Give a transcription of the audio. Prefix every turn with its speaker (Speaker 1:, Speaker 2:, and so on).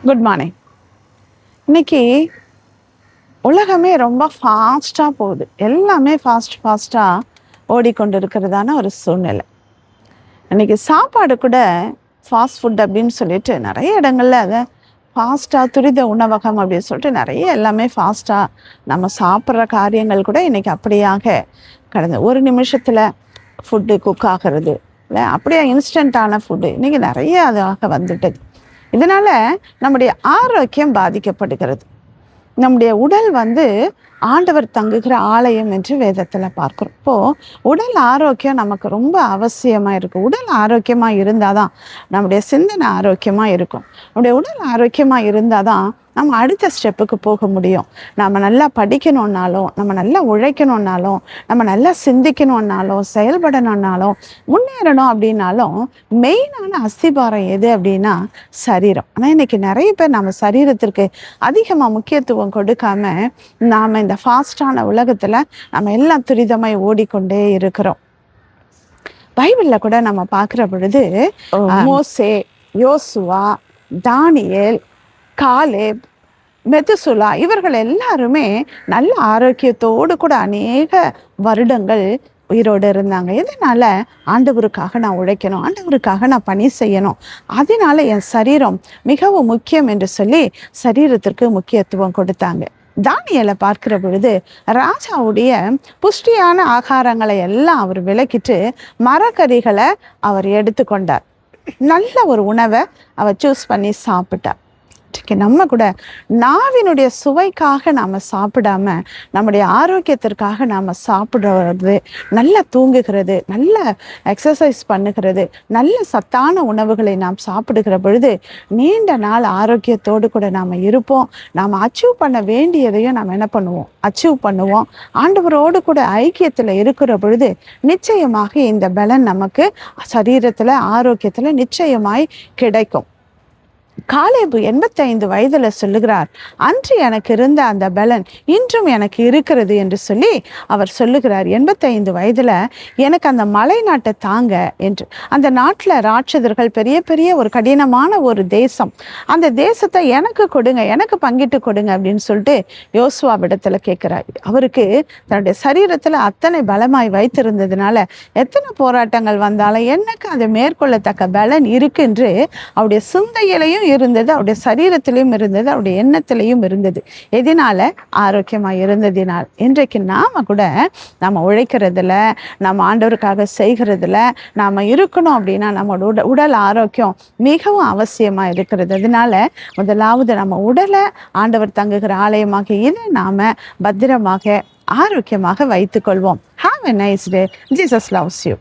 Speaker 1: Good morning. இன்னைக்கு உலகமே ரொம்ப ஃபாஸ்ட்டாக போகுது. எல்லாமே ஃபாஸ்ட்டாக ஓடிக்கொண்டு இருக்கிறதான ஒரு சூழ்நிலை. இன்னைக்கு சாப்பாடு கூட ஃபாஸ்ட் ஃபுட் அப்படின்னு சொல்லிட்டு நிறைய இடங்கள்ல அதை ஃபாஸ்ட்டாக துரித உணவகம் அப்படின்னு சொல்லிட்டு நிறைய எல்லாமே ஃபாஸ்ட்டாக நம்ம சாப்பிட்ற காரியங்கள் கூட இன்னைக்கு அப்படியாக கடந்த ஒரு நிமிஷத்தில் ஃபுட்டு குக் ஆகிறது இல்லை, அப்படியே இன்ஸ்டண்ட்டான ஃபுட்டு இன்னைக்கு நிறைய அதாக வந்துட்டது. இதனால நம்முடைய ஆரோக்கியம் பாதிக்கப்படுகிறது. நம்முடைய உடல் ஆண்டவர் தங்குகிற ஆலயம் என்று வேதத்துல பார்க்கிறோம். இப்போ உடல் ஆரோக்கியம் நமக்கு ரொம்ப அவசியமா இருக்கு. உடல் ஆரோக்கியமா இருந்தாதான் நம்முடைய சிந்தனை ஆரோக்கியமா இருக்கும். நம்முடைய உடல் ஆரோக்கியமா இருந்தாதான் நம்ம அடுத்த ஸ்டெப்புக்கு போக முடியும். நம்ம நல்லா படிக்கணும்னாலும், நம்ம நல்லா உழைக்கணும்னாலும், நம்ம நல்லா சிந்திக்கணும்னாலும், செயல்படணும்னாலும், முன்னேறணும் அப்படின்னாலும் மெயினான அஸ்திபாரம் எது அப்படின்னா சரீரம். ஆனால் இன்னைக்கு நிறைய பேர் நம்ம சரீரத்திற்கு அதிகமாக முக்கியத்துவம் கொடுக்காம நாம் இந்த ஃபாஸ்டான உலகத்தில் நம்ம எல்லாம் துரிதமாய் ஓடிக்கொண்டே இருக்கிறோம். பைபிளில் கூட நம்ம பார்க்குற பொழுது மோசே, யோசுவா, தானியேல், காலேப், மெதுசுலா இவர்கள் எல்லாருமே நல்ல ஆரோக்கியத்தோடு கூட அநேக வருடங்கள் உயிரோடு இருந்தாங்க. இதனால ஆண்டவருக்காக நான் உழைக்கணும், ஆண்டவருக்காக நான் பணி செய்யணும், அதனால என் சரீரம் மிகவும் முக்கியம் என்று சொல்லி சரீரத்திற்கு முக்கியத்துவம் கொடுத்தாங்க. தானியேலை பார்க்கிற பொழுது ராஜாவுடைய புஷ்டியான ஆகாரங்களை எல்லாம் அவர் விலக்கிட்டு மரக்கறிகளை அவர் எடுத்துக்கொண்டார். நல்ல ஒரு உணவை அவர் சூஸ் பண்ணி சாப்பிட்டார். நம்ம கூட நாவினுடைய சுவைக்காக நாம சாப்பிடாம நம்முடைய ஆரோக்கியத்திற்காக நாம சாப்பிடுறது, நல்லா தூங்குகிறது, நல்ல எக்ஸசைஸ் பண்ணுகிறது, நல்ல சத்தான உணவுகளை நாம் சாப்பிடுகிற பொழுது நீண்ட நாள் ஆரோக்கியத்தோடு கூட நாம இருப்போம். நாம் அச்சீவ் பண்ண வேண்டியதையும் நாம் என்ன பண்ணுவோம், அச்சீவ் பண்ணுவோம். ஆண்டவரோடு கூட ஐக்கியத்துல இருக்கிற பொழுது நிச்சயமாக இந்த பலன் நமக்கு சரீரத்துல ஆரோக்கியத்துல நிச்சயமாய் கிடைக்கும். காலேபு 85 வயதுல சொல்லுகிறார், அன்று எனக்கு இருந்த அந்த பலன் இன்றும் எனக்கு இருக்கிறது என்று சொல்லி அவர் சொல்லுகிறார். 85 வயதுல எனக்கு அந்த மலை நாட்டை தாங்க என்று. அந்த நாட்டுல ராட்சதர்கள் பெரிய பெரிய ஒரு கடினமான ஒரு தேசம், அந்த தேசத்தை எனக்கு கொடுங்க, எனக்கு பங்கிட்டு கொடுங்க அப்படின்னு சொல்லிட்டு யோசுவாவிடத்துல கேட்கிறார். அவருக்கு தன்னுடைய சரீரத்துல அத்தனை பலமாய் வைத்திருந்ததுனால எத்தனை போராட்டங்கள் வந்தாலும் எனக்கு அதை மேற்கொள்ளத்தக்க பலன் இருக்கு என்று அவருடைய சிந்தையிலையும் இருந்தது, அவருடைய சரீரத்திலையும் இருந்தது, அவருடைய எண்ணத்திலையும் இருந்தது. எதனால? ஆரோக்கியமா இருந்ததினால். இன்றைக்கு நாம கூட நம்ம உழைக்கிறதுல, நம்ம ஆண்டவருக்காக செய்கிறதுல நாம இருக்கணும் அப்படின்னா நம்ம உடல் ஆரோக்கியம் மிகவும் அவசியமா இருக்கிறது. அதனால முதலாவது நம்ம உடலை ஆண்டவர் தங்குகிற ஆலயமாக இதை நாம பத்திரமாக ஆரோக்கியமாக வைத்துக் கொள்வோம். Have a nice day. Jesus loves you.